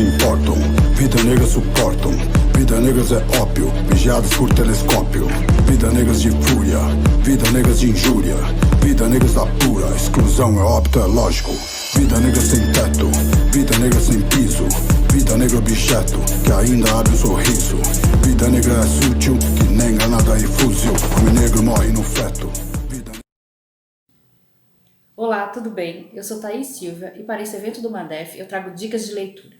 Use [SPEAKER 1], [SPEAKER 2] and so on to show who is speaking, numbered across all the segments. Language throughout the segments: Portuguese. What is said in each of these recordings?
[SPEAKER 1] importam, vida negra suportam. Vida negras é ópio, vigiados por telescópio. Vida negras de fúria, vida negras de injúria. Vida negras da pura, exclusão é óbito, é lógico. Vida negra sem teto, vida negra sem piso. Vida negra objeto, que ainda abre um sorriso. Vida negra é sutil, que nem granada e fuzil. Homem negro morre no feto.
[SPEAKER 2] Olá, tudo bem? Eu sou Thaís Silva e para esse evento do Madef eu trago dicas de leitura.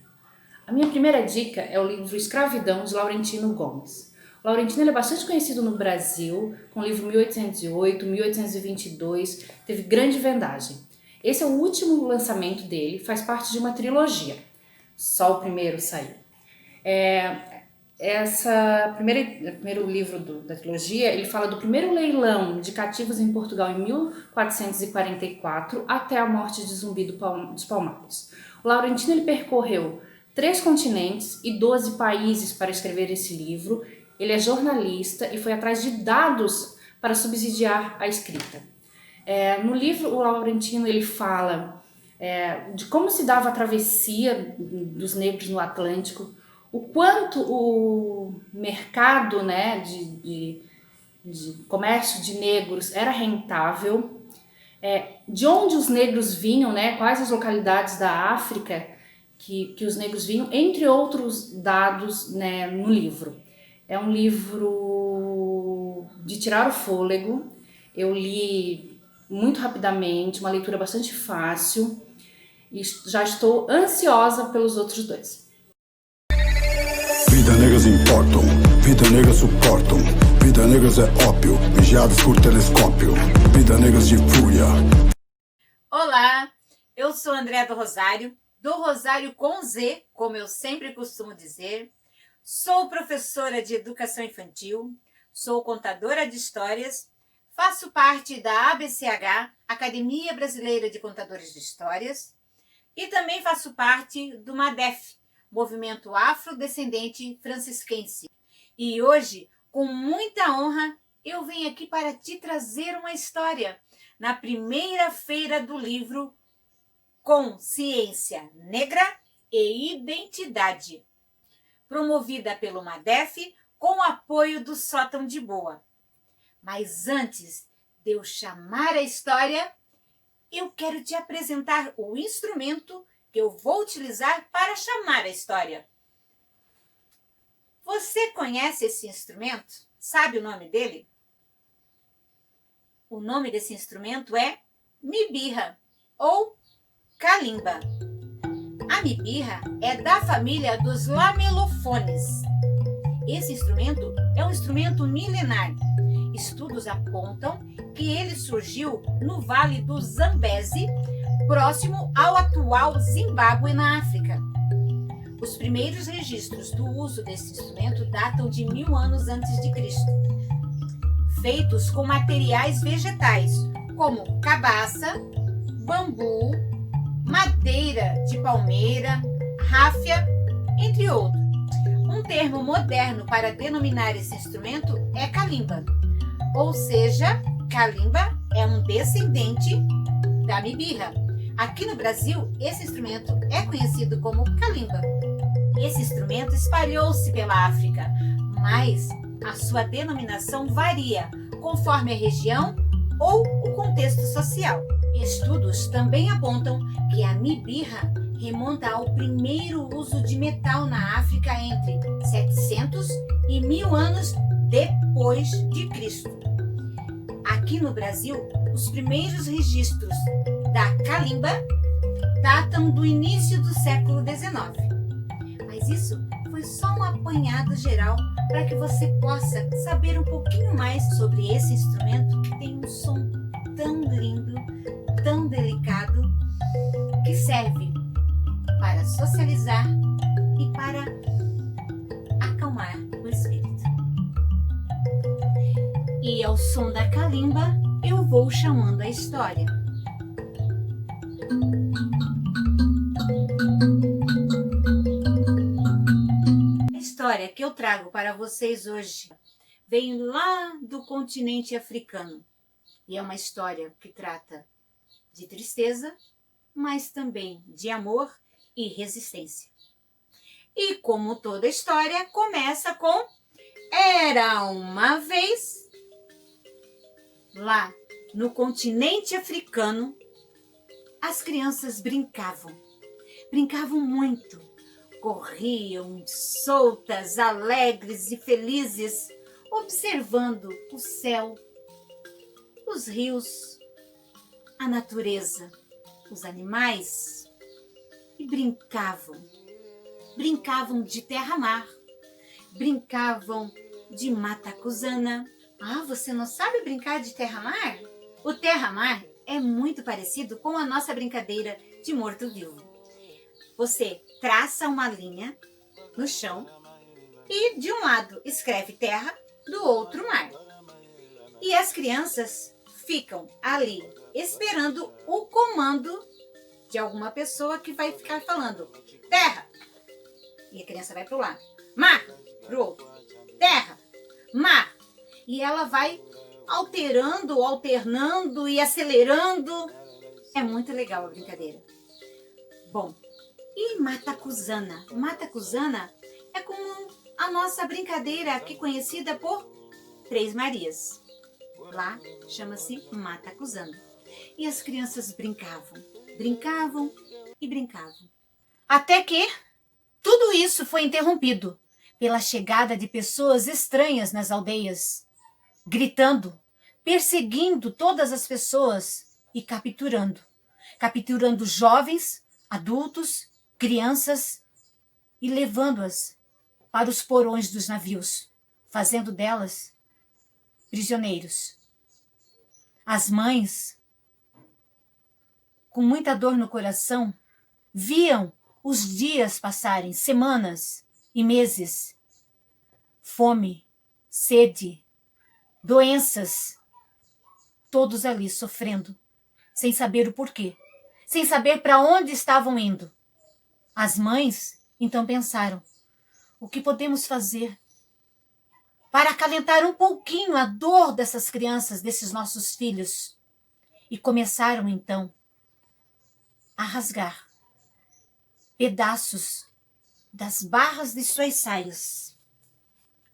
[SPEAKER 2] A minha primeira dica é o livro Escravidão, de Laurentino Gomes. O Laurentino é bastante conhecido no Brasil, com o livro 1808, 1822, teve grande vendagem. Esse é o último lançamento dele, faz parte de uma trilogia. Só o primeiro saiu. Primeiro livro da trilogia, ele fala do primeiro leilão de cativos em Portugal em 1444 até a morte de Zumbi dos Palmares. O Laurentino ele percorreu 3 continentes e 12 países para escrever esse livro. Ele é jornalista e foi atrás de dados para subsidiar a escrita. No livro, o Laurentino ele fala de como se dava a travessia dos negros no Atlântico, o quanto o mercado, né, de comércio de negros era rentável, de onde os negros vinham, né, quais as localidades da África que os negros vinham, entre outros dados, né, no livro. É um livro de tirar o fôlego, eu li muito rapidamente, uma leitura bastante fácil e já estou ansiosa pelos outros 2.
[SPEAKER 1] Vida negras importam, vida negras suportam. Vida negras é ópio, vigiados por telescópio. Vida negras de fúria.
[SPEAKER 3] Olá, eu sou Andréa do Rosário com Z, como eu sempre costumo dizer. Sou professora de educação infantil, sou contadora de histórias, faço parte da ABCH, Academia Brasileira de Contadores de Histórias, e também faço parte do MADEF, Movimento Afrodescendente Francisquense. E hoje, com muita honra, eu venho aqui para te trazer uma história na primeira feira do livro Consciência Negra e Identidade, promovida pelo MADEF com o apoio do Sótão de Boa. Mas antes de eu chamar a história, eu quero te apresentar o instrumento que eu vou utilizar para chamar a história. Você conhece esse instrumento? Sabe o nome dele? O nome desse instrumento é mibirra ou calimba. A mibirra é da família dos lamelofones. Esse instrumento é um instrumento milenar. Estudos apontam que ele surgiu no Vale do Zambeze, próximo ao atual Zimbábue, na África. Os primeiros registros do uso desse instrumento datam de 1000 anos antes de Cristo. Feitos com materiais vegetais, como cabaça, bambu, madeira de palmeira, ráfia, entre outros. Um termo moderno para denominar esse instrumento é calimba, ou seja, calimba é um descendente da mibirra. Aqui no Brasil, esse instrumento é conhecido como calimba. Esse instrumento espalhou-se pela África, mas a sua denominação varia conforme a região ou o contexto social. Estudos também apontam que a mibirra remonta ao primeiro uso de metal na África entre 700 e 1000 anos depois de Cristo. Aqui no Brasil, os primeiros registros da calimba datam do início do século XIX. Mas isso foi só um apanhado geral para que você possa saber um pouquinho mais sobre esse instrumento que tem um som tão lindo, tão delicado, que serve para socializar e para acalmar o espírito. E ao som da calimba, eu vou chamando a história. A história que eu trago para vocês hoje vem lá do continente africano. E é uma história que trata de tristeza, mas também de amor e resistência. E como toda história, começa com era uma vez, lá no continente africano, as crianças brincavam. Brincavam muito. Corriam soltas, alegres e felizes, observando o céu, os rios, a natureza, os animais, e brincavam. Brincavam de terra-mar, brincavam de matacuzana. Ah, você não sabe brincar de terra-mar? O terra-mar é muito parecido com a nossa brincadeira de morto-vivo. Você traça uma linha no chão e de um lado escreve terra, do outro mar. E as crianças ficam ali esperando o comando de alguma pessoa que vai ficar falando terra. E a criança vai para o lado. Mar, para o outro. Terra, mar. E ela vai alterando, alternando e acelerando. É muito legal a brincadeira. Bom, e matacuzana? Matacuzana é como a nossa brincadeira aqui conhecida por Três Marias. Lá chama-se matacuzana. E as crianças brincavam, brincavam e brincavam. Até que tudo isso foi interrompido pela chegada de pessoas estranhas nas aldeias, gritando, perseguindo todas as pessoas e capturando jovens, adultos, crianças e levando-as para os porões dos navios, fazendo delas prisioneiros. As mães, com muita dor no coração, viam os dias passarem, semanas e meses. Fome, sede, doenças, todos ali sofrendo, sem saber o porquê, sem saber para onde estavam indo. As mães então pensaram: o que podemos fazer para acalentar um pouquinho a dor dessas crianças, desses nossos filhos? E começaram então a rasgar pedaços das barras de suas saias,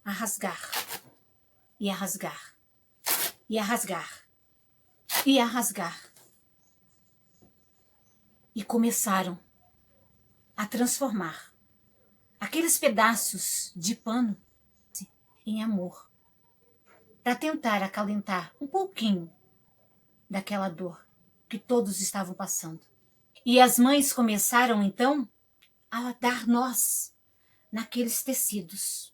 [SPEAKER 3] a rasgar, e a rasgar, e a rasgar, e a rasgar. E começaram a transformar aqueles pedaços de pano em amor, para tentar acalentar um pouquinho daquela dor que todos estavam passando. E as mães começaram então a dar nós naqueles tecidos,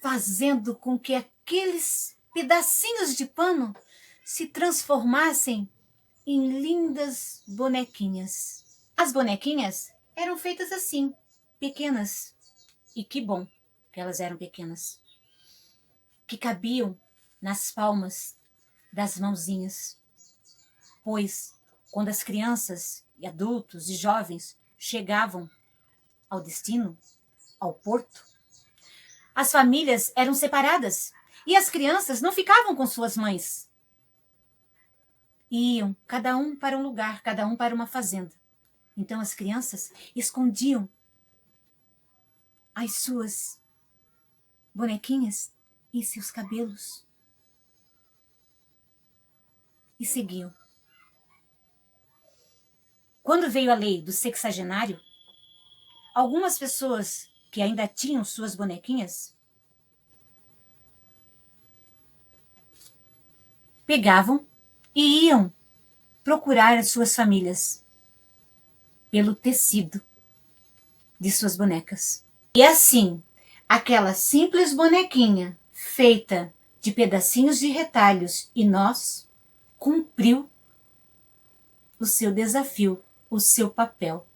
[SPEAKER 3] fazendo com que aqueles pedacinhos de pano se transformassem em lindas bonequinhas. As bonequinhas eram feitas assim, pequenas. E que bom que elas eram pequenas, que cabiam nas palmas das mãozinhas. Pois, quando as crianças e adultos e jovens chegavam ao destino, ao porto, as famílias eram separadas e as crianças não ficavam com suas mães. Iam, cada um para um lugar, cada um para uma fazenda. Então as crianças escondiam as suas bonequinhas em seus cabelos e seguiam. Quando veio a lei do sexagenário, algumas pessoas que ainda tinham suas bonequinhas pegavam e iam procurar as suas famílias pelo tecido de suas bonecas. E assim, aquela simples bonequinha feita de pedacinhos de retalhos e nós cumpriu o seu desafio, o seu papel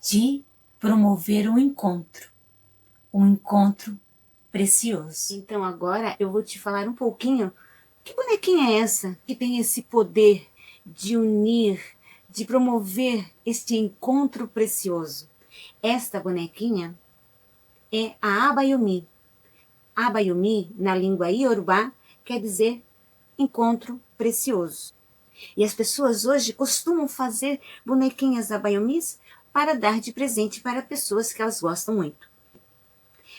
[SPEAKER 3] de promover um encontro precioso. Então agora eu vou te falar um pouquinho, que bonequinha é essa que tem esse poder de unir, de promover este encontro precioso? Esta bonequinha é a Abayomi. Abayomi, na língua iorubá, quer dizer encontro precioso. E as pessoas hoje costumam fazer bonequinhas abayomis para dar de presente para pessoas que elas gostam muito.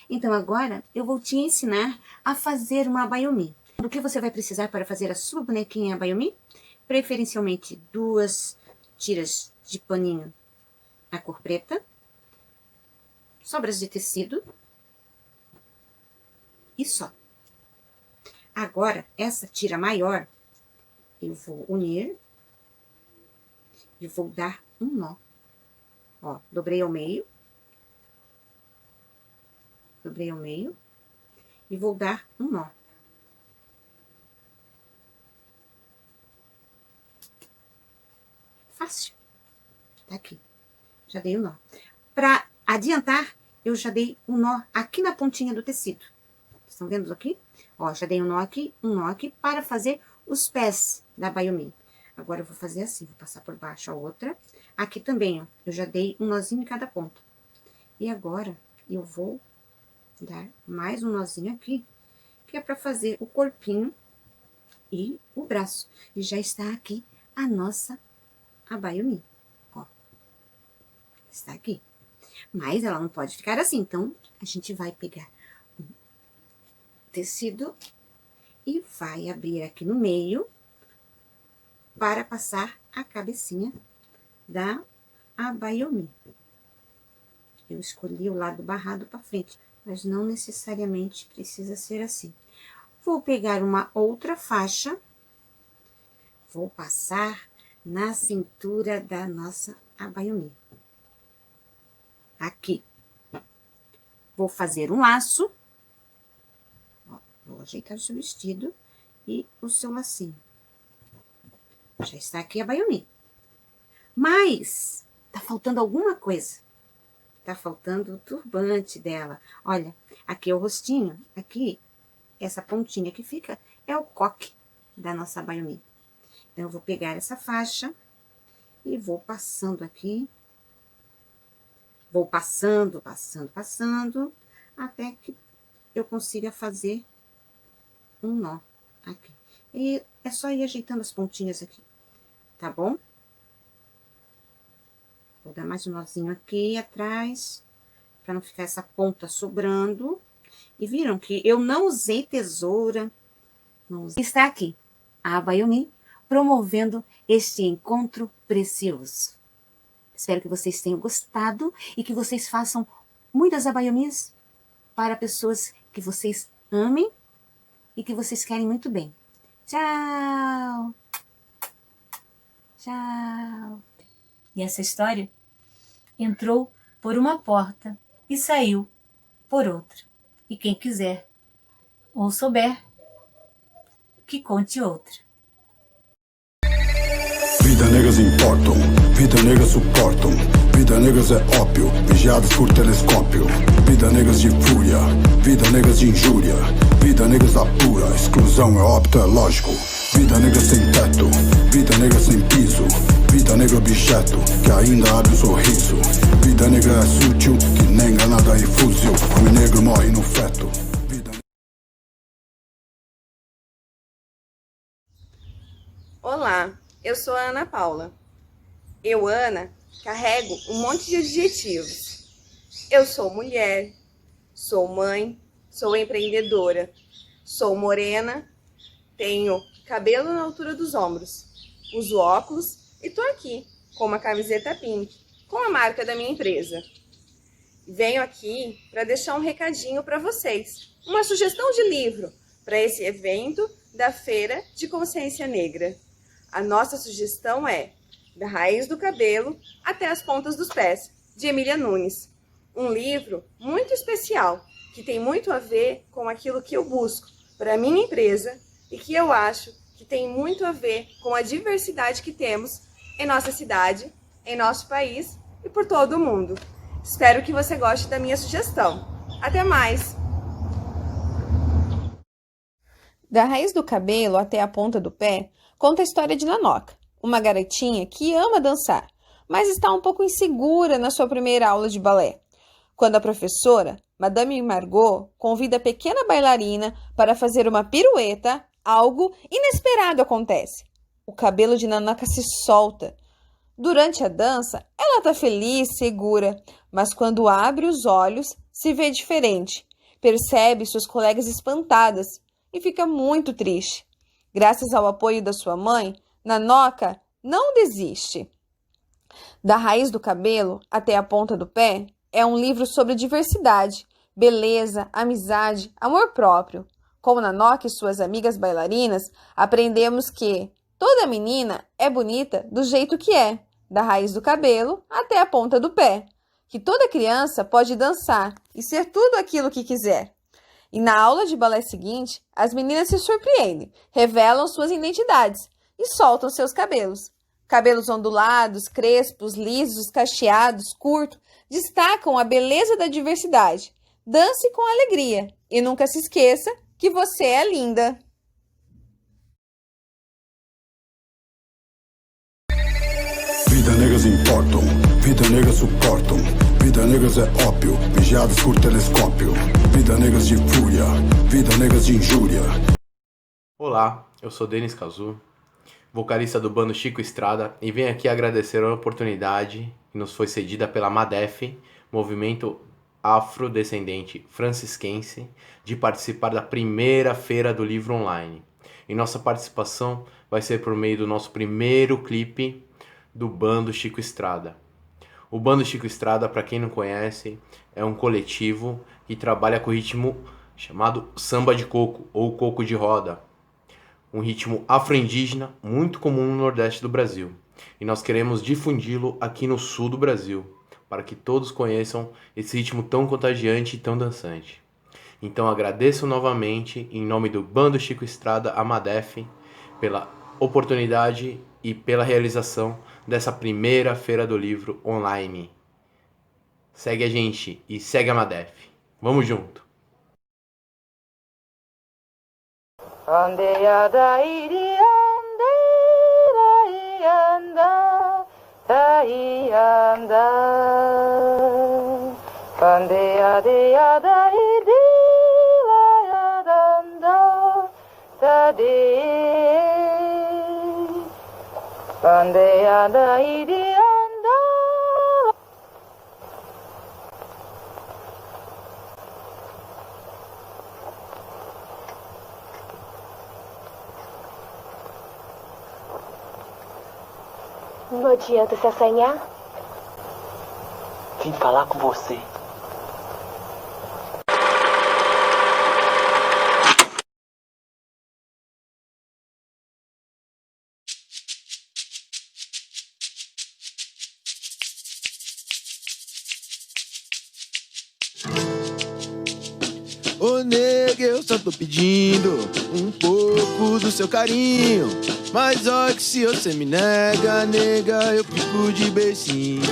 [SPEAKER 3] Então agora eu vou te ensinar a fazer uma abaiomi. O que você vai precisar para fazer a sua bonequinha abaiomi? Preferencialmente 2 tiras de paninho na cor preta, sobras de tecido e só. Agora, essa tira maior, eu vou unir e vou dar um nó. Ó, dobrei ao meio. Dobrei ao meio e vou dar um nó. Fácil. Tá aqui. Já dei o nó. Para adiantar, eu já dei um nó aqui na pontinha do tecido. Estão vendo aqui? Ó, já dei um nó aqui para fazer os pés da abaiomi. Agora eu vou fazer assim, vou passar por baixo a outra. Aqui também, ó, eu já dei um nozinho em cada ponta. E agora eu vou dar mais um nozinho aqui, que é para fazer o corpinho e o braço. E já está aqui a nossa abaiomi, ó. Está aqui. Mas ela não pode ficar assim, então a gente vai pegar o tecido e vai abrir aqui no meio para passar a cabecinha da abaiomi. Eu escolhi o lado barrado para frente, mas não necessariamente precisa ser assim. Vou pegar uma outra faixa, vou passar na cintura da nossa abaiomi. Aqui. Vou fazer um laço. Ó, vou ajeitar o seu vestido e o seu lacinho. Já está aqui a abaiomi. Mas tá faltando alguma coisa. Tá faltando o turbante dela. Olha, aqui é o rostinho, aqui, essa pontinha que fica, é o coque da nossa abaiomi. Então, eu vou pegar essa faixa e vou passando aqui. Vou passando, até que eu consiga fazer um nó aqui. E é só ir ajeitando as pontinhas aqui, tá bom? Vou dar mais um nozinho aqui atrás, para não ficar essa ponta sobrando. E viram que eu não usei tesoura. Está aqui a abaiomi promovendo este encontro precioso. Espero que vocês tenham gostado e que vocês façam muitas abaiomis para pessoas que vocês amem e que vocês querem muito bem. Tchau! Tchau!
[SPEAKER 4] E essa história entrou por uma porta e saiu por outra. E quem quiser ou souber, que conte outra.
[SPEAKER 1] Vida negras importam, vida negras suportam. Vida negras é ópio, vigiados por telescópio. Vida negras de fúria, vida negras de injúria. Vida negras apura, exclusão é óbito, é lógico. Vida negra sem teto, vida negra sem piso. Vida negra objeto, que ainda abre um sorriso. Vida negra é sutil, que nem enganada e fuzil. Homem negro morre no feto.
[SPEAKER 5] Olá, eu sou a Ana Paula. Eu, Ana, carrego um monte de adjetivos. Eu sou mulher, sou mãe, sou empreendedora, sou morena, tenho cabelo na altura dos ombros, uso óculos e tô aqui com uma camiseta pink, com a marca da minha empresa. Venho aqui para deixar um recadinho para vocês, uma sugestão de livro para esse evento da Feira de Consciência Negra. A nossa sugestão é Da Raiz do Cabelo até as Pontas dos Pés, de Emília Nunes. Um livro muito especial, que tem muito a ver com aquilo que eu busco para a minha empresa e que eu acho que tem muito a ver com a diversidade que temos em nossa cidade, em nosso país e por todo o mundo. Espero que você goste da minha sugestão. Até mais!
[SPEAKER 6] Da raiz do cabelo até a ponta do pé, conta a história de Nanoca, uma garotinha que ama dançar, mas está um pouco insegura na sua primeira aula de balé. Quando a professora, Madame Margot, convida a pequena bailarina para fazer uma pirueta, algo inesperado acontece. O cabelo de Nanoca se solta. Durante a dança, ela está feliz, segura, mas quando abre os olhos, se vê diferente. Percebe suas colegas espantadas e fica muito triste. Graças ao apoio da sua mãe, Nanoca não desiste. Da raiz do cabelo até a ponta do pé é um livro sobre diversidade, beleza, amizade, amor próprio. Com Nanoca e suas amigas bailarinas, aprendemos que toda menina é bonita do jeito que é, da raiz do cabelo até a ponta do pé, que toda criança pode dançar e ser tudo aquilo que quiser. E na aula de balé seguinte, as meninas se surpreendem, revelam suas identidades e soltam seus cabelos. Cabelos ondulados, crespos, lisos, cacheados, curtos, destacam a beleza da diversidade. Dance com alegria e nunca se esqueça que você é linda.
[SPEAKER 1] Vida negras importam, vida negras suportam. Vida negras é ópio, vigiados por telescópio. Vida negras de fúria, vida negras de injúria.
[SPEAKER 7] Olá, eu sou Denis Cazu, vocalista do bando Chico Estrada, e venho aqui agradecer a oportunidade que nos foi cedida pela MADEF, Movimento Afrodescendente Francisquense, de participar da primeira Feira do Livro Online. E nossa participação vai ser por meio do nosso primeiro clipe do bando Chico Estrada. O bando Chico Estrada, para quem não conhece, é um coletivo que trabalha com o ritmo chamado samba de coco ou coco de roda, um ritmo afro-indígena muito comum no Nordeste do Brasil. E nós queremos difundi-lo aqui no Sul do Brasil, para que todos conheçam esse ritmo tão contagiante e tão dançante. Então agradeço novamente, em nome do bando Chico Estrada, a MADEF, pela oportunidade e pela realização dessa primeira Feira do Livro online. Segue a gente e segue a MADEF. Vamos junto!
[SPEAKER 8] Não adianta se assanhar.
[SPEAKER 9] Vim falar com você.
[SPEAKER 10] Ô nega, eu só tô pedindo um pouco do seu carinho. Mas olha que se você me nega, nega, eu fico de beicinho.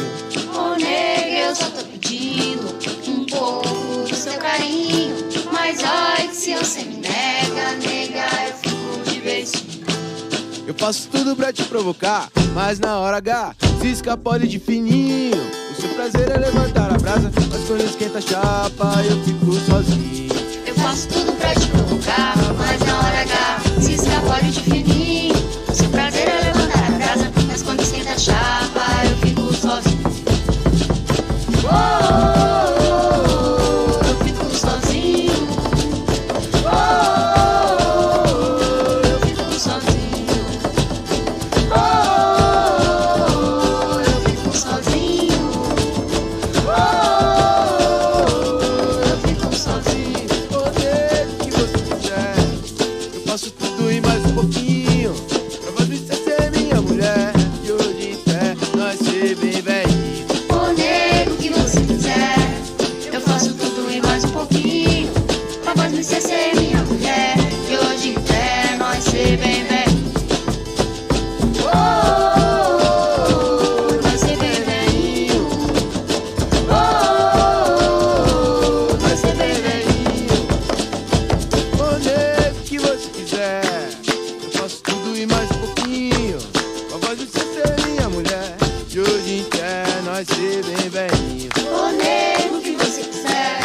[SPEAKER 11] Ô nega, eu só tô pedindo um pouco do seu carinho. Mas olha que se você me nega, nega, eu fico de beicinho.
[SPEAKER 10] Eu faço tudo pra te provocar, mas na hora H se escapole de fininho. O seu prazer é levantar a brasa, mas quando esquenta a chapa eu fico sozinho.
[SPEAKER 11] Eu faço tudo pra te provocar, mas na hora H se escapole de fininho. O seu prazer é levantar a brasa, mas quando esquenta a chapa eu fico sozinho. Oh, oh, oh, oh, eu fico sozinho. Oh, oh, oh, eu fico sozinho. Oh, oh, oh, eu fico sozinho. Oh, oh, eu fico sozinho.
[SPEAKER 10] Poder que você quiser, eu faço tudo e mais um pouquinho. Pra você ser minha mulher, e hoje em pé nós ser bem velhinho.
[SPEAKER 11] Ô nego que você quiser, eu faço tudo e mais um pouquinho. Pra você ser minha mulher, e hoje em pé nós ser bem velhinho. Oh, oh, oh, nós ser bem velhinho. Oh, oh, oh, nós ser bem velhinho.
[SPEAKER 10] Poder que você quiser, eu faço tudo e mais um pouquinho. Pra você ser minha mulher, e hoje em pé nós ser bem velhinho.
[SPEAKER 11] Ô nego que você quiser,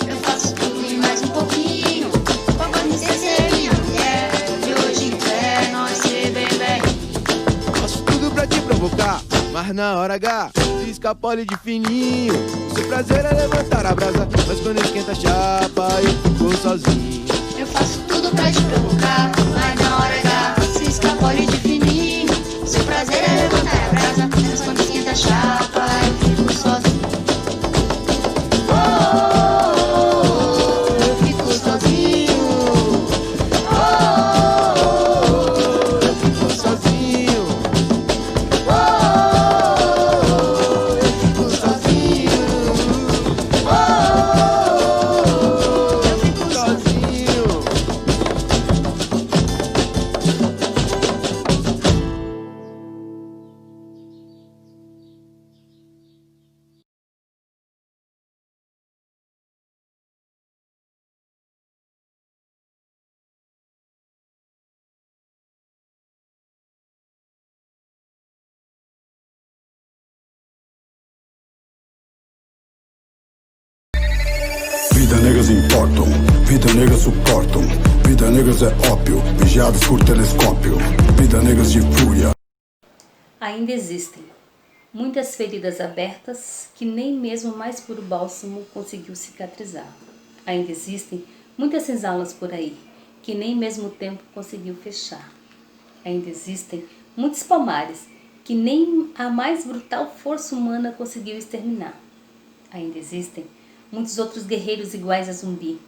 [SPEAKER 11] eu faço tudo e mais um pouquinho. Pra você ser minha mulher, e hoje em pé nós ser bem velhinho.
[SPEAKER 10] Faço tudo pra te provocar, Mas na hora H, se escapole de fininho. O seu prazer é levantar a brasa, mas quando esquenta a chapa, eu fico sozinho.
[SPEAKER 11] Eu faço tudo pra te provocar, mas na hora H se escapole de fininho. Seu prazer é levantar a brasa, mas quando esquenta a chapa, eu fico sozinho. Oh, oh, oh, eu fico sozinho. Oh, oh, oh,
[SPEAKER 10] eu fico sozinho.
[SPEAKER 11] oh, oh, eu fico sozinho. Oh, eu fico
[SPEAKER 10] Sozinho.
[SPEAKER 1] Vida negras importam, vida negras suportam. Vida negras é ópio, vigiados por telescópio. Vida negras de fúria.
[SPEAKER 9] Ainda existem muitas feridas abertas que nem mesmo o mais puro bálsamo conseguiu cicatrizar. Ainda existem muitas senzalas por aí que nem mesmo o tempo conseguiu fechar. Ainda existem muitos palmares que nem a mais brutal força humana conseguiu exterminar. Ainda existem muitos outros guerreiros iguais a Zumbi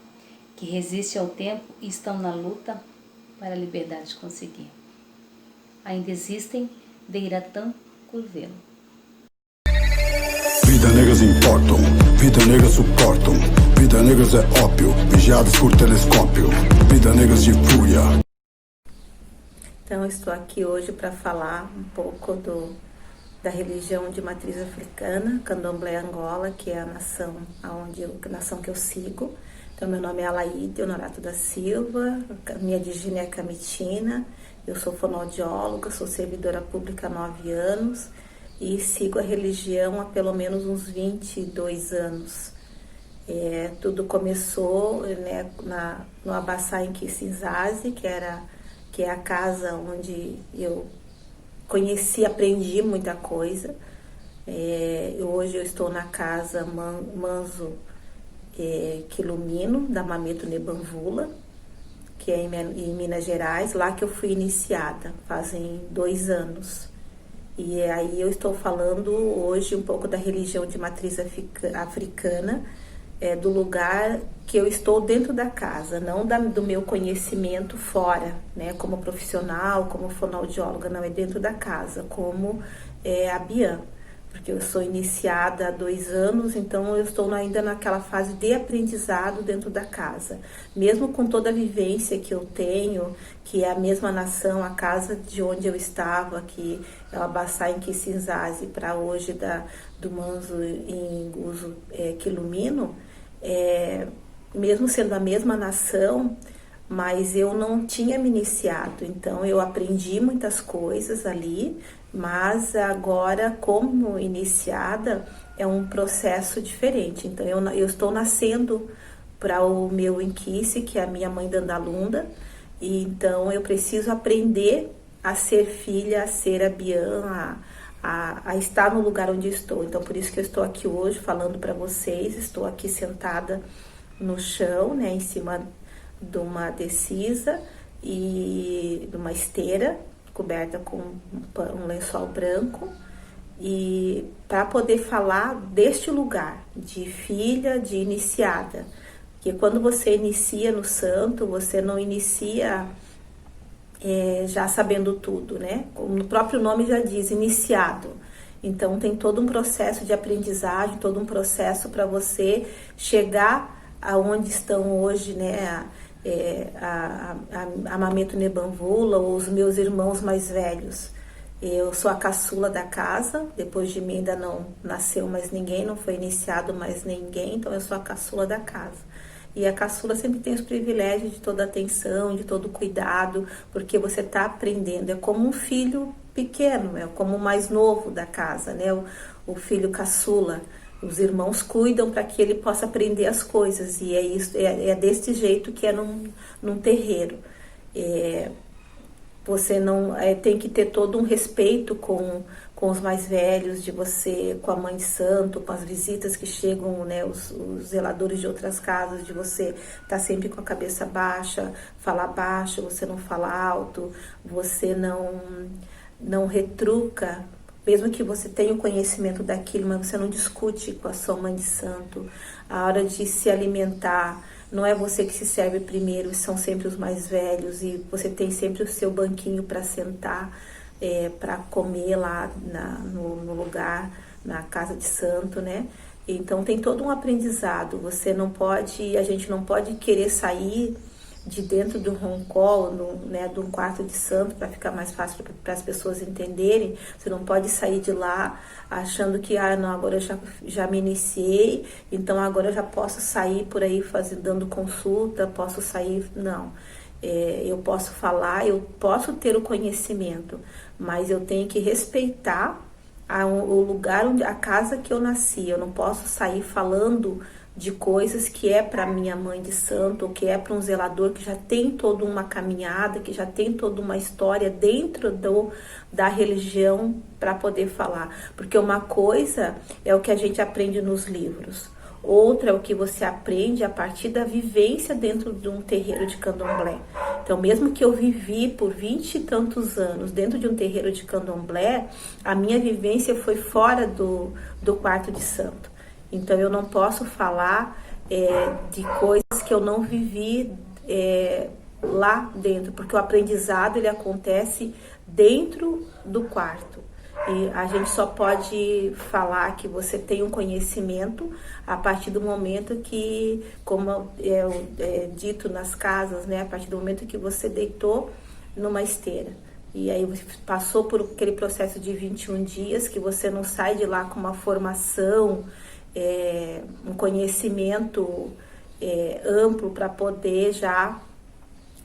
[SPEAKER 9] que resistem ao tempo e estão na luta para a liberdade conseguir. Ainda existem Deiratã Curvelo.
[SPEAKER 1] Vida negras importam, vida negras suportam. Vida negras é ópio, vigiados por telescópio. Vida negras de fúria.
[SPEAKER 12] Então, eu estou aqui hoje para falar um pouco da religião de matriz africana, Candomblé Angola, que é a nação que eu sigo. Então, meu nome é Alaide Honorato da Silva, minha digina é Camitina, eu sou fonoaudióloga, sou servidora pública há 9 anos e sigo a religião há pelo menos uns 22 anos. Tudo começou, né, no Abaçá em Kisinzazi, que é a casa onde eu conheci, aprendi muita coisa. Hoje eu estou na casa Manzo Quilumino, da Mameto Nebanvula, que é em Minas Gerais, lá que eu fui iniciada, fazem 2 anos. E aí eu estou falando hoje um pouco da religião de matriz africana, do lugar que eu estou dentro da casa, não do meu conhecimento fora, né, como profissional, como fonoaudióloga, não, é dentro da casa, como a Bian, porque eu sou iniciada há 2 anos, então eu estou ainda naquela fase de aprendizado dentro da casa, mesmo com toda a vivência que eu tenho, que é a mesma nação, a casa de onde eu estava, que é o Abaçá em Kisinzazi, para hoje do Manzo em Guzo Quilumino, mesmo sendo a mesma nação, mas eu não tinha me iniciado, então eu aprendi muitas coisas ali, mas agora, como iniciada, é um processo diferente. Então eu estou nascendo para o meu Inquice, que é a minha mãe Dandalunda, e então eu preciso aprender a ser filha, a ser a Bian, a estar no lugar onde estou. Então por isso que eu estou aqui hoje falando para vocês, estou aqui sentada no chão, né, em cima de uma decisa e de uma esteira coberta com um lençol branco, e para poder falar deste lugar de filha, de iniciada, que quando você inicia no santo, você não inicia já sabendo tudo, né? Como o próprio nome já diz, iniciado. Então tem todo um processo de aprendizagem, todo um processo para você chegar aonde estão hoje, né? A Mameto Nebanvula, ou os meus irmãos mais velhos. Eu sou a caçula da casa, depois de mim ainda não nasceu mais ninguém, não foi iniciado mais ninguém, então eu sou a caçula da casa. E a caçula sempre tem os privilégios de toda a atenção, de todo o cuidado, porque você está aprendendo, é como um filho pequeno, é como o mais novo da casa, né? O filho caçula. Os irmãos cuidam para que ele possa aprender as coisas, e é desse jeito que é num terreiro. Você não tem que ter todo um respeito com com os mais velhos, de você com a mãe de santo, com as visitas que chegam, né, os zeladores de outras casas, de você estar sempre com a cabeça baixa, falar baixo, você não fala alto, você não retruca, mesmo que você tenha o conhecimento daquilo, mas você não discute com a sua mãe de santo. A hora de se alimentar, não é você que se serve primeiro, são sempre os mais velhos, e você tem sempre o seu banquinho para sentar, para comer lá no lugar, na casa de santo, né? Então tem todo um aprendizado. A gente não pode querer sair de dentro do roncol, né, de um quarto de santo, para ficar mais fácil para as pessoas entenderem. Você não pode sair de lá achando que, não, agora eu já me iniciei, então agora eu já posso sair por aí dando consulta, posso sair, não. Eu posso falar, eu posso ter o conhecimento, mas eu tenho que respeitar o lugar, a casa que eu nasci. Eu não posso sair falando de coisas que é para minha mãe de santo, ou que é para um zelador que já tem toda uma caminhada, que já tem toda uma história dentro da religião para poder falar. Porque uma coisa é o que a gente aprende nos livros, outra é o que você aprende a partir da vivência dentro de um terreiro de candomblé. Então, mesmo que eu vivi por 20 e tantos anos dentro de um terreiro de candomblé, a minha vivência foi fora do quarto de santo. Então, eu não posso falar de coisas que eu não vivi lá dentro, porque o aprendizado ele acontece dentro do quarto. E a gente só pode falar que você tem um conhecimento a partir do momento que, como é dito nas casas, né, a partir do momento que você deitou numa esteira. E aí você passou por aquele processo de 21 dias, que você não sai de lá com uma formação, um conhecimento amplo para poder já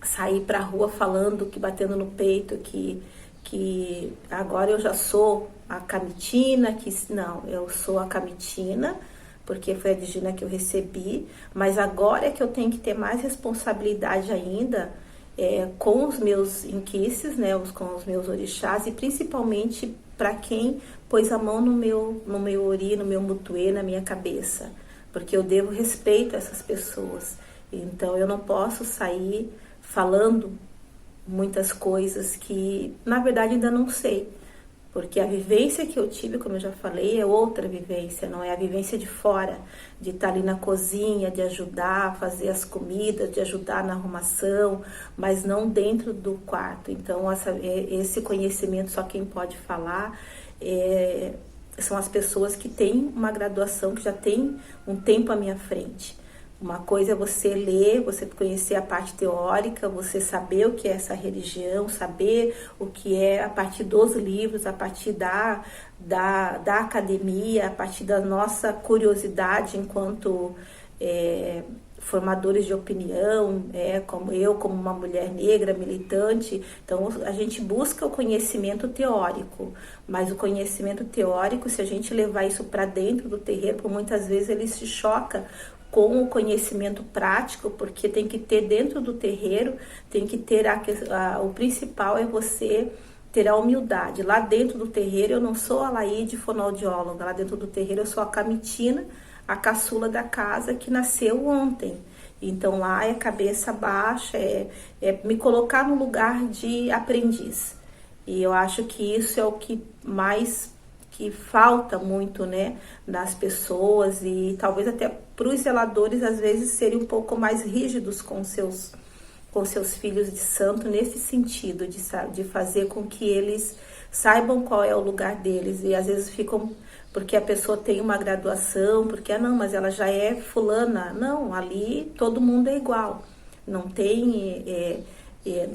[SPEAKER 12] sair para a rua falando, batendo no peito, que agora eu já sou a Camitina, não, eu sou a Camitina, porque foi a Digina que eu recebi, mas agora é que eu tenho que ter mais responsabilidade ainda com os meus inquices, né, com os meus orixás, e principalmente para quem pôs a mão no meu ori, no meu mutuê, na minha cabeça, porque eu devo respeito a essas pessoas. Então eu não posso sair falando muitas coisas que, na verdade, ainda não sei. Porque a vivência que eu tive, como eu já falei, é outra vivência, não é a vivência de fora, de estar ali na cozinha, de ajudar a fazer as comidas, de ajudar na arrumação, mas não dentro do quarto. Então, esse conhecimento só quem pode falar são as pessoas que têm uma graduação, que já têm um tempo à minha frente. Uma coisa é você ler, você conhecer a parte teórica, você saber o que é essa religião, saber o que é a partir dos livros, a partir da academia, a partir da nossa curiosidade enquanto formadores de opinião, como uma mulher negra, militante. Então, a gente busca o conhecimento teórico, mas o conhecimento teórico, se a gente levar isso para dentro do terreiro, por muitas vezes ele se choca com o conhecimento prático, porque tem que ter dentro do terreiro, tem que ter o principal é você ter a humildade. Lá dentro do terreiro eu não sou a Laíde fonoaudióloga, lá dentro do terreiro eu sou a Camitina, a caçula da casa que nasceu ontem. Então lá é cabeça baixa, é me colocar no lugar de aprendiz. E eu acho que isso é o que mais que falta muito, né, nas pessoas, e talvez até para os zeladores às vezes serem um pouco mais rígidos com seus filhos de santo, nesse sentido de fazer com que eles saibam qual é o lugar deles, e às vezes ficam, porque a pessoa tem uma graduação, porque não, mas ela já é fulana, não, ali todo mundo é igual, não tem,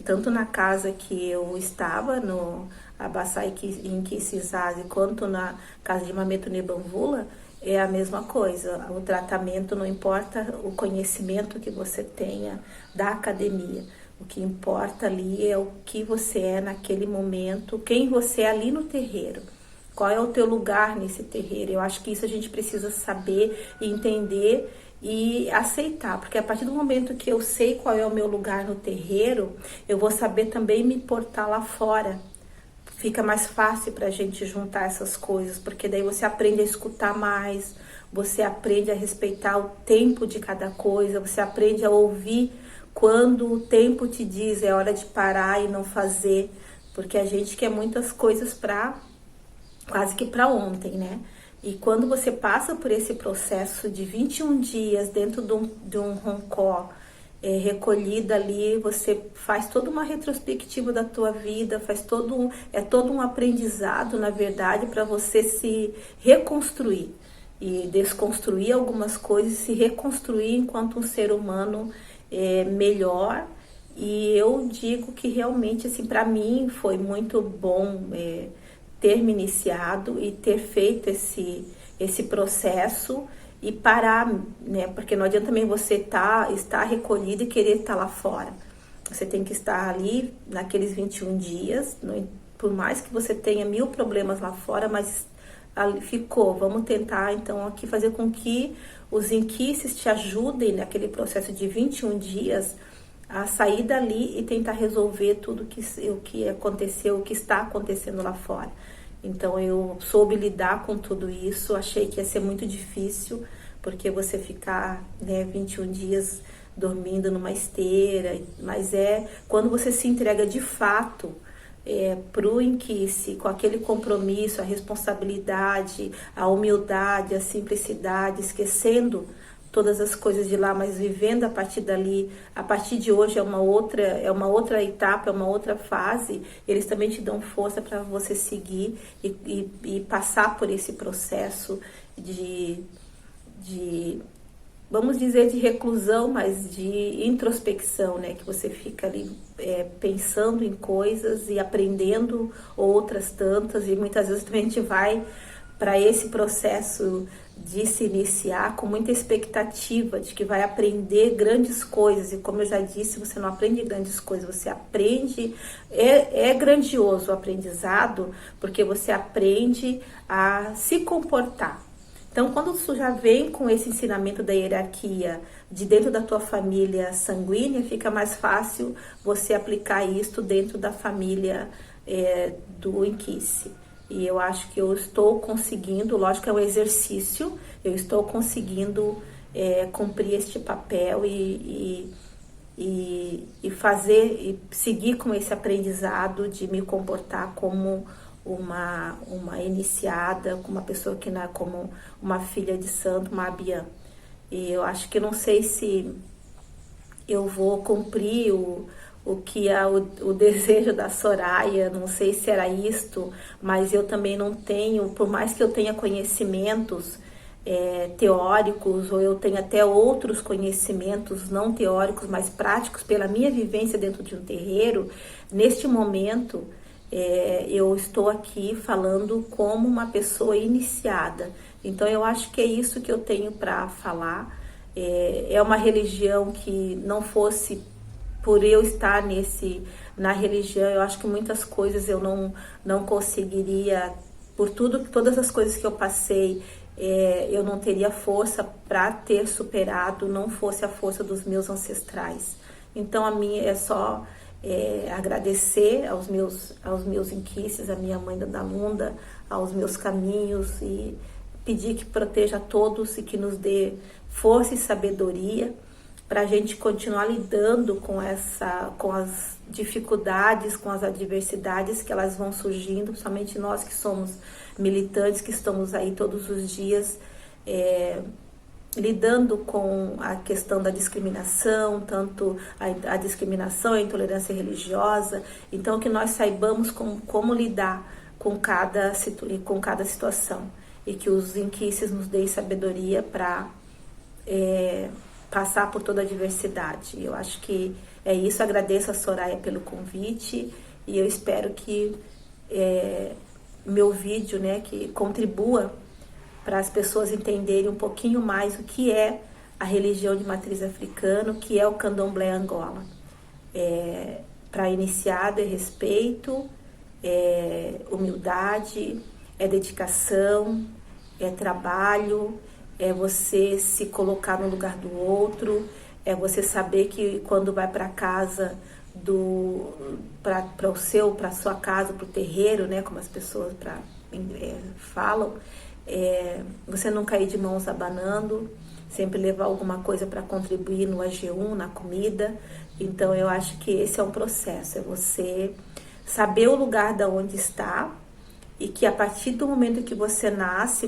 [SPEAKER 12] tanto na casa que eu estava, no Abaçai em Kisizase, quanto na casa de Mameto Nebamvula, é a mesma coisa. O tratamento não importa o conhecimento que você tenha da academia. O que importa ali é o que você é naquele momento, quem você é ali no terreiro. Qual é o teu lugar nesse terreiro? Eu acho que isso a gente precisa saber e entender e aceitar, porque a partir do momento que eu sei qual é o meu lugar no terreiro, eu vou saber também me portar lá fora. fica mais fácil para a gente juntar essas coisas, porque daí você aprende a escutar mais, você aprende a respeitar o tempo de cada coisa, você aprende a ouvir quando o tempo te diz é hora de parar e não fazer, porque a gente quer muitas coisas quase que para ontem, né? E quando você passa por esse processo de 21 dias dentro de um roncó, recolhida ali, você faz toda uma retrospectiva da tua vida, é todo um aprendizado, na verdade, para você se reconstruir e desconstruir algumas coisas, se reconstruir enquanto um ser humano melhor. E eu digo que realmente, assim, para mim foi muito bom ter me iniciado e ter feito esse processo e parar, né? Porque não adianta também você estar recolhido e querer estar lá fora. Você tem que estar ali naqueles 21 dias, por mais que você tenha 1000 problemas lá fora, mas ali ficou. Vamos tentar, então, aqui fazer com que os inquices te ajudem naquele processo de 21 dias a sair dali e tentar resolver tudo o que aconteceu, o que está acontecendo lá fora. Então eu soube lidar com tudo isso, achei que ia ser muito difícil, porque você ficar 21 dias dormindo numa esteira, mas quando você se entrega de fato pro inquice, com aquele compromisso, a responsabilidade, a humildade, a simplicidade, esquecendo todas as coisas de lá, mas vivendo a partir dali, a partir de hoje é uma outra etapa, é uma outra fase, eles também te dão força para você seguir e passar por esse processo de, vamos dizer, de reclusão, mas de introspecção, né? Que você fica ali pensando em coisas e aprendendo outras tantas, e muitas vezes também a gente vai para esse processo de se iniciar com muita expectativa de que vai aprender grandes coisas, e como eu já disse, você não aprende grandes coisas, você aprende, é grandioso o aprendizado, porque você aprende a se comportar. Então, quando tu já vem com esse ensinamento da hierarquia de dentro da tua família sanguínea, fica mais fácil você aplicar isso dentro da família do inquice. E eu acho que eu estou conseguindo, lógico que é um exercício, eu estou conseguindo cumprir este papel e fazer, e seguir com esse aprendizado de me comportar como uma iniciada, como uma pessoa como uma filha de santo, uma abiã. E eu acho que não sei se eu vou cumprir o que é o desejo da Soraya, não sei se era isto, mas eu também não tenho, por mais que eu tenha conhecimentos teóricos, ou eu tenha até outros conhecimentos não teóricos, mas práticos, pela minha vivência dentro de um terreiro, neste momento eu estou aqui falando como uma pessoa iniciada. Então eu acho que é isso que eu tenho para falar. É uma religião que não fosse por eu estar na religião, eu acho que muitas coisas eu não conseguiria, por todas as coisas que eu passei, eu não teria força para ter superado, não fosse a força dos meus ancestrais. Então a minha é só agradecer aos meus inquices, à minha mãe Dandalunda, aos meus caminhos, e pedir que proteja a todos e que nos dê força e sabedoria para a gente continuar lidando com as dificuldades, com as adversidades que elas vão surgindo, principalmente nós que somos militantes, que estamos aí todos os dias lidando com a questão da discriminação, tanto a discriminação, a intolerância religiosa. Então, que nós saibamos como lidar com cada situação, e que os inquices nos deem sabedoria para passar por toda a diversidade. Eu acho que é isso. Agradeço a Soraya pelo convite, e eu espero que meu vídeo, que contribua para as pessoas entenderem um pouquinho mais o que é a religião de matriz africana, o que é o Candomblé Angola. Para iniciado é respeito, humildade, dedicação, trabalho, você se colocar no lugar do outro, você saber que quando vai para casa para a sua casa, para o terreiro, né, como as pessoas falam, você não cair de mãos abanando, sempre levar alguma coisa para contribuir no AG1, na comida. Então eu acho que esse é um processo, é você saber o lugar da onde está, e que a partir do momento que você nasce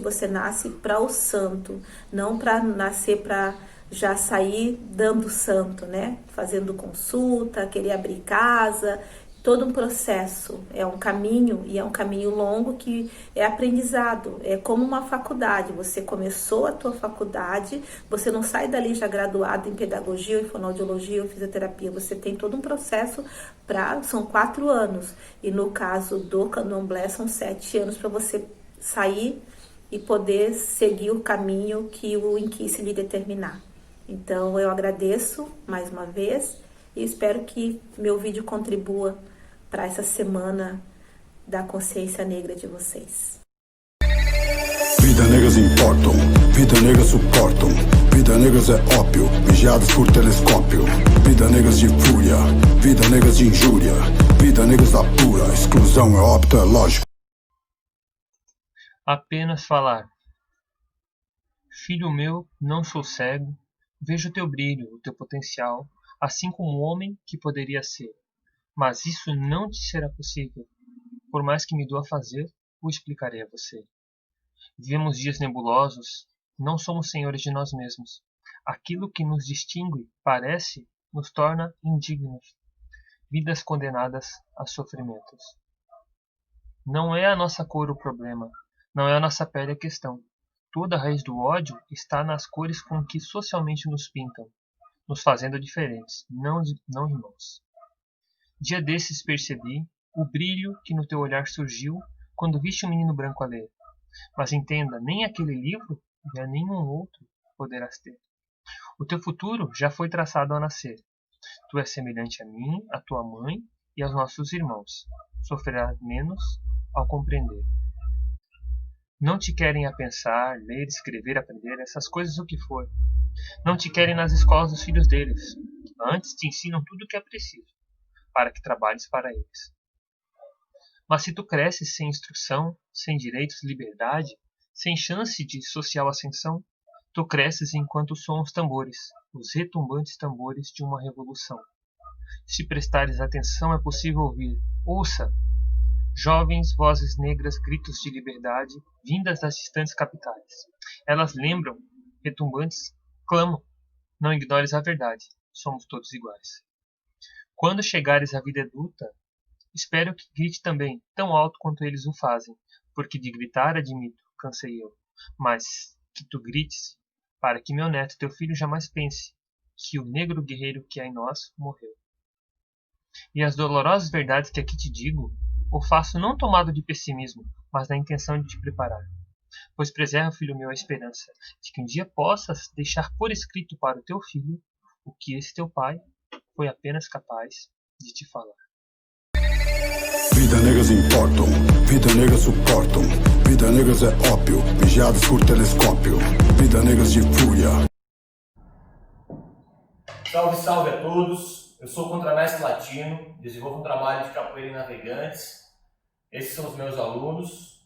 [SPEAKER 12] para o santo, não para nascer para já sair dando santo, né? Fazendo consulta, querer abrir casa, todo um processo, é um caminho, e é um caminho longo que é aprendizado, é como uma faculdade. Você começou a tua faculdade, você não sai dali já graduado em pedagogia, em fonoaudiologia ou fisioterapia, você tem todo um processo são 4 anos, e no caso do candomblé são 7 anos para você sair e poder seguir o caminho que o Inquice lhe determinar. Então eu agradeço mais uma vez e espero que meu vídeo contribua para essa semana da consciência negra de vocês.
[SPEAKER 1] Vida negras importam, vida negras suportam. Vida negras é ópio, vigiados por telescópio. Vida negras de fúria, vida negras de injúria. Vida negras apura, exclusão é óbito, é lógico.
[SPEAKER 13] Apenas falar. Filho meu, não sou cego, vejo o teu brilho, o teu potencial, assim como o homem que poderia ser. Mas isso não te será possível. Por mais que me doa fazer, o explicarei a você. Vivemos dias nebulosos, não somos senhores de nós mesmos. Aquilo que nos distingue, parece, nos torna indignos. Vidas condenadas a sofrimentos. Não é a nossa cor o problema, não é a nossa pele a questão. Toda a raiz do ódio está nas cores com que socialmente nos pintam, nos fazendo diferentes, não irmãos. Dia desses percebi o brilho que no teu olhar surgiu quando viste um menino branco a ler. Mas entenda, nem aquele livro, nem nenhum outro poderás ter. O teu futuro já foi traçado ao nascer. Tu és semelhante a mim, a tua mãe e aos nossos irmãos. Sofrerás menos ao compreender. Não te querem a pensar, ler, escrever, aprender, essas coisas o que for. Não te querem nas escolas dos filhos deles. Antes te ensinam tudo o que é preciso, para que trabalhes para eles. Mas se tu cresces sem instrução, sem direitos, liberdade, sem chance de social ascensão, tu cresces enquanto soam os tambores, os retumbantes tambores de uma revolução. Se prestares atenção, é possível ouvir. Ouça! Jovens, vozes negras, gritos de liberdade, vindas das distantes capitais. Elas lembram, retumbantes, clamam. Não ignores a verdade, somos todos iguais. Quando chegares à vida adulta, espero que grite também, tão alto quanto eles o fazem, porque de gritar, admito, cansei eu. Mas que tu grites, para que meu neto, teu filho, jamais pense que o negro guerreiro que há em nós morreu. E as dolorosas verdades que aqui te digo, o faço não tomado de pessimismo, mas na intenção de te preparar. Pois preserva, filho meu, a esperança de que um dia possas deixar por escrito para o teu filho o que esse teu pai foi apenas capaz de te falar.
[SPEAKER 1] Vida negras importam, vida negras suportam. Vida negras é ópio, vigiados por telescópio. Vida negras de fúria.
[SPEAKER 14] Salve, salve a todos. Eu sou o contramestre latino, desenvolvo um trabalho de capoeira em navegantes. Esses são os meus alunos.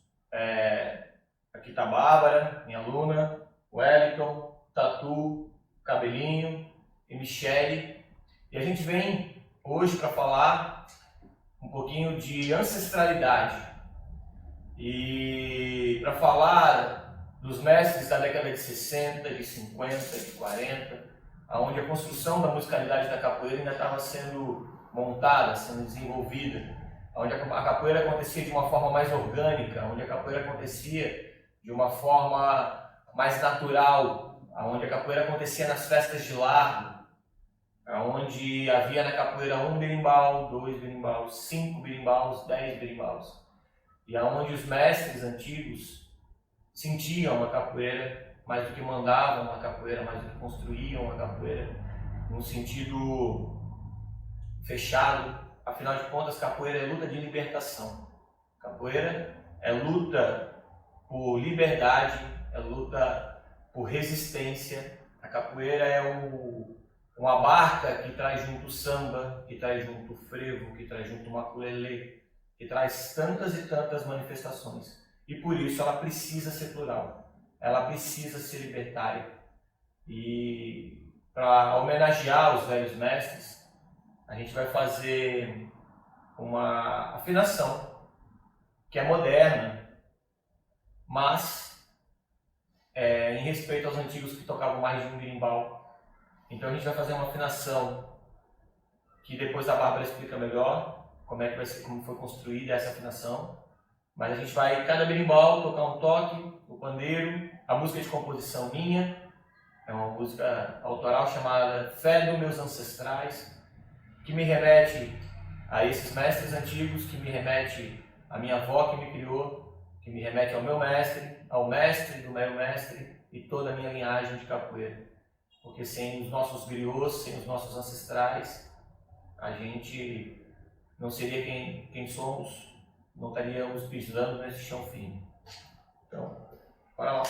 [SPEAKER 14] Aqui está a Bárbara, minha aluna, o Wellington, Tatu, Cabelinho e Michele. E a gente vem hoje para falar um pouquinho de ancestralidade e para falar dos mestres da década de 60, de 50, de 40, onde a construção da musicalidade da capoeira ainda estava sendo montada, sendo desenvolvida, onde a capoeira acontecia de uma forma mais orgânica, onde a capoeira acontecia de uma forma mais natural, onde a capoeira acontecia nas festas de largo, onde havia na capoeira 1 berimbau, 2 berimbaus, 5 berimbaus, 10 berimbaus, e onde os mestres antigos sentiam a capoeira mais do que mandavam a capoeira, mais do que construíam a capoeira, num sentido fechado. Afinal de contas, capoeira é luta de libertação. Capoeira é luta por liberdade, é luta por resistência. A capoeira é uma barca que traz junto o samba, que traz junto o frevo, que traz junto o maculelê, que traz tantas e tantas manifestações. E por isso ela precisa ser plural, ela precisa ser libertária. E para homenagear os velhos mestres, a gente vai fazer uma afinação que é moderna, mas em respeito aos antigos que tocavam mais de um berimbau. Então a gente vai fazer uma afinação que depois a Bárbara explica melhor como é que vai ser, como foi construída essa afinação. Mas a gente vai, cada berimbau, tocar um toque, o pandeiro, a música de composição minha, é uma música autoral chamada Fé dos Meus Ancestrais, que me remete a esses mestres antigos, que me remete à minha avó que me criou, que me remete ao meu mestre, ao mestre do meu mestre e toda a minha linhagem de capoeira. Porque sem os nossos griots, sem os nossos ancestrais, a gente não seria quem somos, não estaríamos pisando nesse chão firme. Então, bora lá.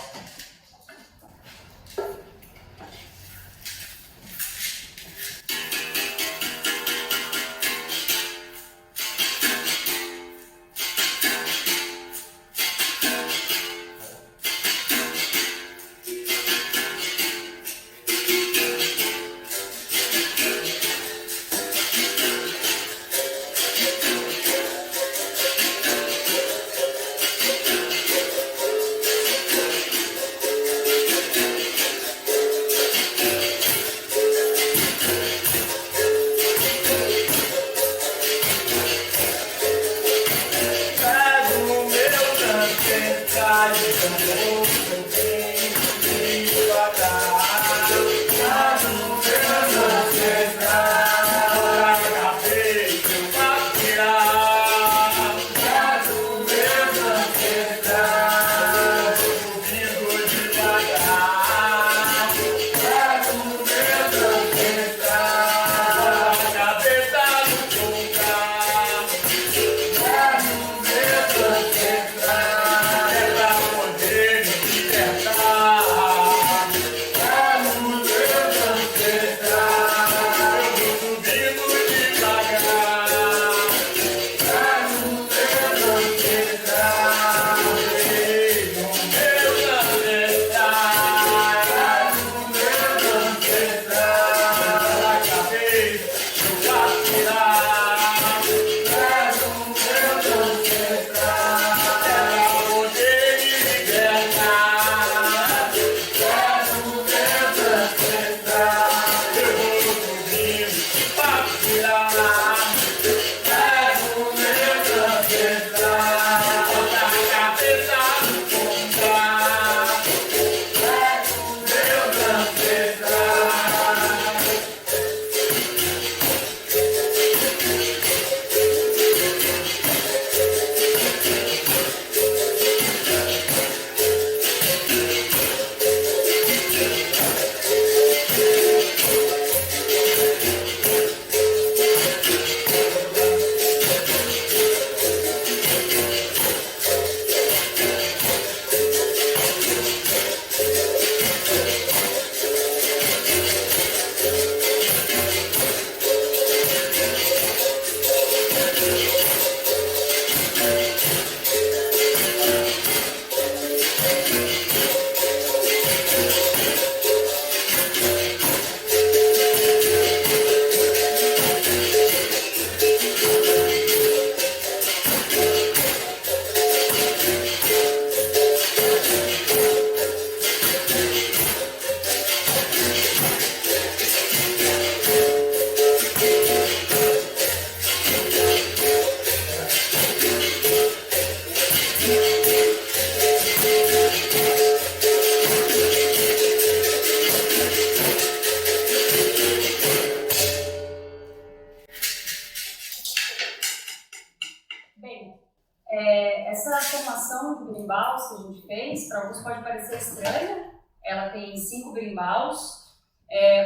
[SPEAKER 15] Essa formação de berimbaus que a gente fez, para alguns pode parecer estranha. Ela tem 5 berimbaus,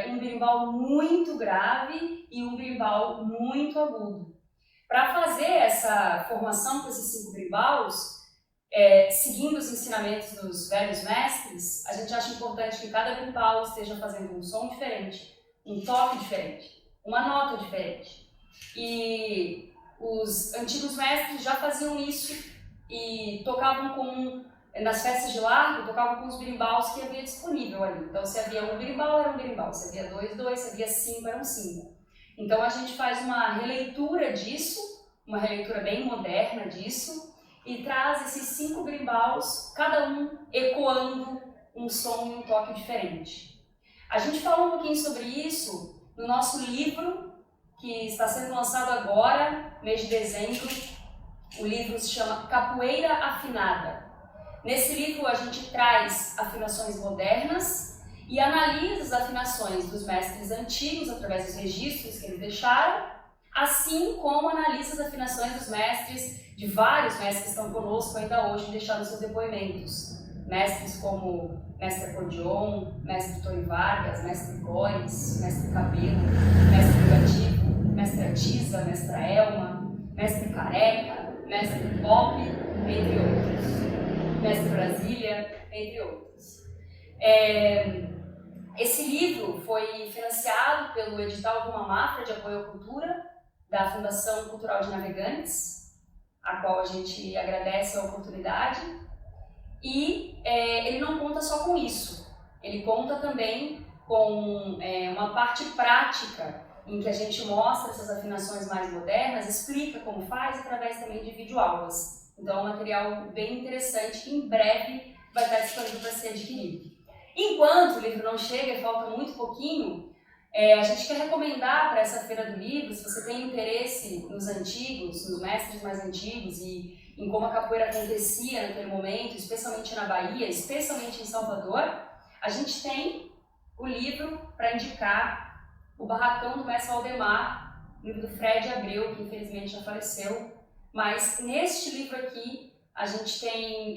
[SPEAKER 15] um berimbau muito grave e um berimbau muito agudo. Para fazer essa formação com esses 5 berimbaus, seguindo os ensinamentos dos velhos mestres, a gente acha importante que cada berimbau esteja fazendo um som diferente, um toque diferente, uma nota diferente. E os antigos mestres já faziam isso e tocavam nas festas de largo, tocavam com os birimbaus que havia disponível ali. Então, se havia um birimbau, era um birimbau. Se havia dois, se havia 5, era um 5. Então, a gente faz uma releitura disso, uma releitura bem moderna disso, e traz esses 5 birimbaus, cada um ecoando um som e um toque diferente. A gente falou um pouquinho sobre isso no nosso livro, que está sendo lançado agora, mês de dezembro. O livro se chama Capoeira Afinada. Nesse livro a gente traz afinações modernas e analisa as afinações dos mestres antigos através dos registros que eles deixaram, assim como analisa as afinações dos mestres, de vários mestres que estão conosco ainda hoje, deixando seus depoimentos. Mestres como Mestre Acordeon, Mestre Tony Vargas, Mestre Góes, Mestre Cabelo, Mestre Negativo, Mestre Atiza, Mestra Elma, Mestre Careca, Mestre Pop, entre outros. Mestre Brasília, entre outros. Esse livro foi financiado pelo edital de uma Mafra de apoio à cultura da Fundação Cultural de Navegantes, a qual a gente agradece a oportunidade. E ele não conta só com isso, ele conta também com uma parte prática em que a gente mostra essas afinações mais modernas, explica como faz através também de videoaulas. Então é um material bem interessante que em breve vai estar disponível para ser adquirido. Enquanto o livro não chega e falta muito pouquinho, a gente quer recomendar para essa Feira do Livro, se você tem interesse nos antigos, nos mestres mais antigos e em como a capoeira acontecia naquele momento, especialmente na Bahia, especialmente em Salvador, a gente tem o livro para indicar, O Barracão do Mestre Valdemar, livro do Fred Abreu, que infelizmente já faleceu. Mas neste livro aqui a gente tem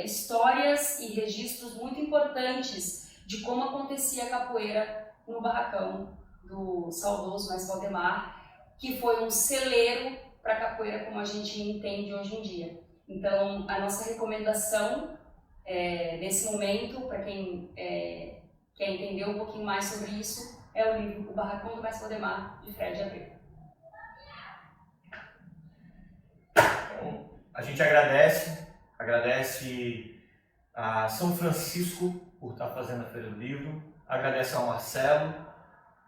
[SPEAKER 15] histórias e registros muito importantes de como acontecia a capoeira no barracão do saudoso Mestre Valdemar, que foi um celeiro para a capoeira como a gente entende hoje em dia. Então a nossa recomendação nesse momento, para quem quer entender um pouquinho mais sobre isso, é o livro O Barracão do Mestre Valdemar, de Fred Abreu.
[SPEAKER 14] A gente agradece a São Francisco por estar fazendo a Feira do Livro, agradece ao Marcelo,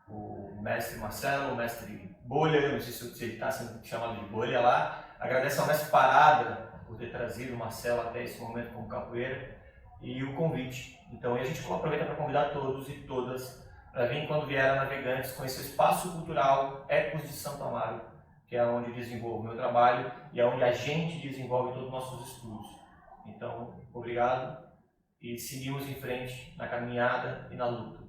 [SPEAKER 14] o mestre Marcelo, o mestre Bolha, eu não sei se ele está sendo chamado de Bolha lá, agradece ao mestre Parada por ter trazido o Marcelo até esse momento como capoeira e o convite. Então a gente aproveita para convidar todos e todas para vir quando vier a Navegantes com esse espaço cultural Ecos de Santo Amaro, que é onde desenvolvo o meu trabalho e é onde a gente desenvolve todos os nossos estudos. Então, obrigado e seguimos em frente na caminhada e na luta.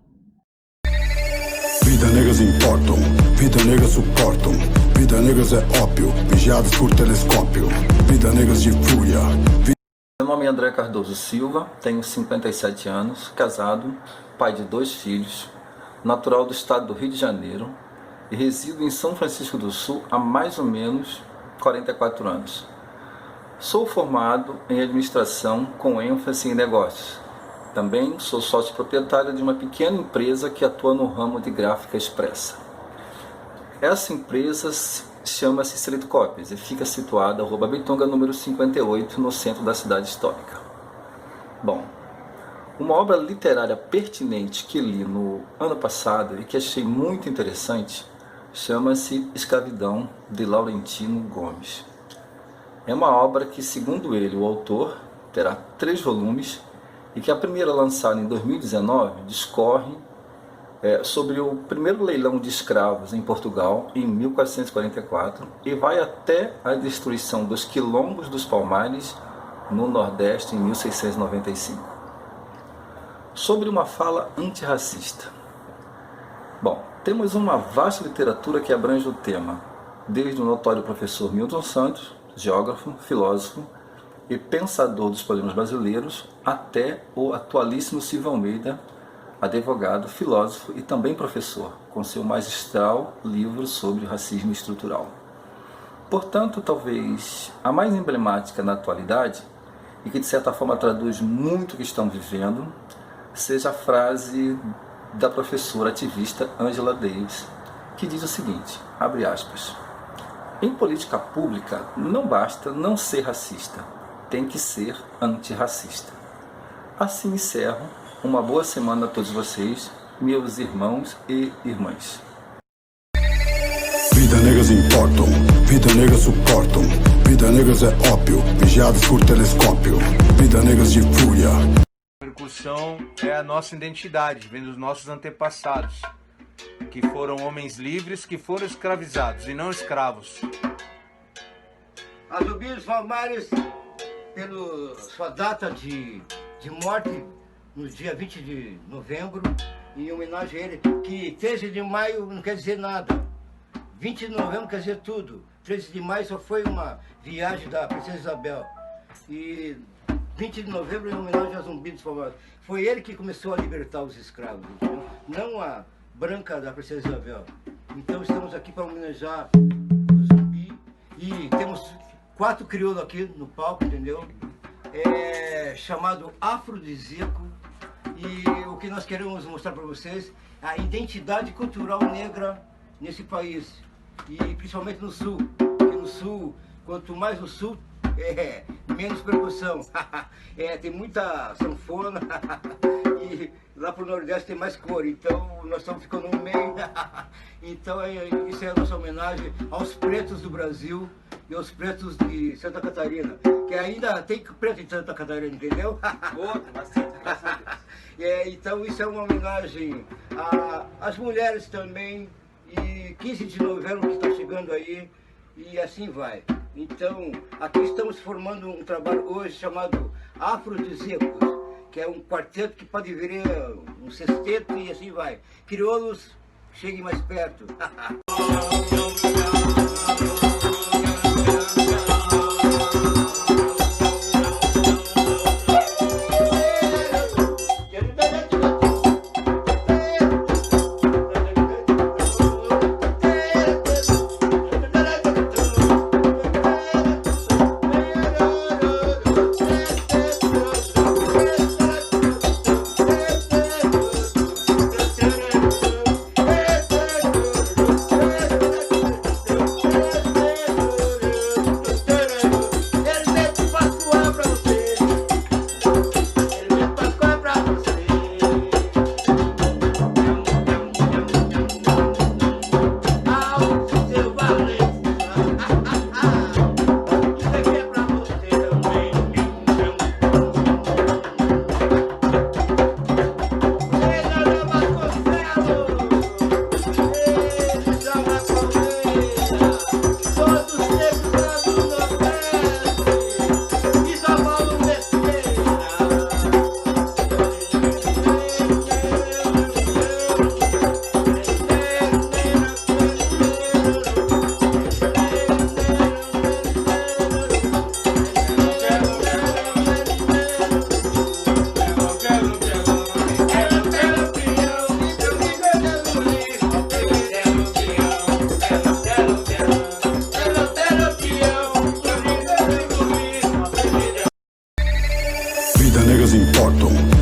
[SPEAKER 1] Vida negras importam, vida negras suportam, vida negras é ópio, vigiados por telescópio, vida negras de fúria.
[SPEAKER 16] Meu nome é André Cardoso Silva, tenho 57 anos, casado, pai de 2 filhos, natural do estado do Rio de Janeiro, e resido em São Francisco do Sul há mais ou menos 44 anos. Sou formado em administração com ênfase em negócios. Também sou sócio proprietário de uma pequena empresa que atua no ramo de gráfica expressa. Essa empresa chama-se Select Copies e fica situada na Rua Babitonga, número 58, no centro da cidade histórica. Bom, uma obra literária pertinente que li no ano passado e que achei muito interessante chama-se Escravidão, de Laurentino Gomes. É uma obra que, segundo ele, o autor, terá 3 volumes e que a primeira, lançada em 2019, discorre sobre o primeiro leilão de escravos em Portugal em 1444 e vai até a destruição dos quilombos dos Palmares no Nordeste em 1695. Sobre uma fala antirracista. Bom, temos uma vasta literatura que abrange o tema, desde o notório professor Milton Santos, geógrafo, filósofo e pensador dos problemas brasileiros, até o atualíssimo Silvio Almeida, advogado, filósofo e também professor, com seu magistral livro sobre racismo estrutural. Portanto, talvez a mais emblemática na atualidade, e que de certa forma traduz muito o que estamos vivendo, seja a frase da professora ativista Angela Davis, que diz o seguinte, abre aspas, em política pública não basta não ser racista, tem que ser antirracista. Assim encerro. Uma boa semana a todos vocês, meus irmãos e irmãs.
[SPEAKER 1] Vida negras importam, vida negras suportam, vida negras é ópio, vigiados por telescópio, vida negras de fúria.
[SPEAKER 17] A percussão é a nossa identidade, vem dos nossos antepassados, que foram homens livres, que foram escravizados e não escravos.
[SPEAKER 18] A Zumbi dos Palmares, pela sua data de morte, no dia 20 de novembro, em homenagem a ele, que 13 de maio não quer dizer nada, 20 de novembro quer dizer tudo, 13 de maio só foi uma viagem da Princesa Isabel, e 20 de novembro em homenagem a Zumbi dos Palmares. Foi ele que começou a libertar os escravos, entendeu? Não a branca da Princesa Isabel. Então estamos aqui para homenagear o Zumbi, e temos 4 crioulos aqui no palco, entendeu? Chamado Afrodisíaco, e o que nós queremos mostrar para vocês é a identidade cultural negra nesse país, e principalmente no sul, porque no sul, quanto mais no sul, menos percussão, tem muita sanfona, e lá pro Nordeste tem mais cor, então nós estamos ficando no meio, então isso é a nossa homenagem aos pretos do Brasil e aos pretos de Santa Catarina, que ainda tem preto em Santa Catarina, entendeu? Então isso é uma homenagem às mulheres também, e 15 de novembro que está chegando aí, e assim vai. Então, aqui estamos formando um trabalho hoje chamado Afrodisíacos, que é um quarteto que pode vir um sexteto e assim vai. Crioulos, cheguem mais perto.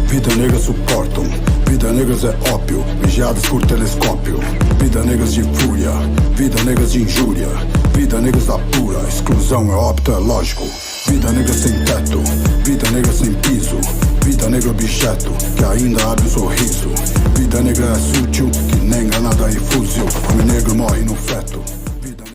[SPEAKER 1] Vida negras suportam, vida negras é ópio, vigiados por telescópio, vida negras de fúria, vida negras de injúria, vida negras apura, exclusão é óbito, é lógico, vida negra sem teto, vida negra sem piso, vida negra objeto, que ainda abre um sorriso, vida negra é sutil, que nem granada e fuzil, homem negro morre no feto.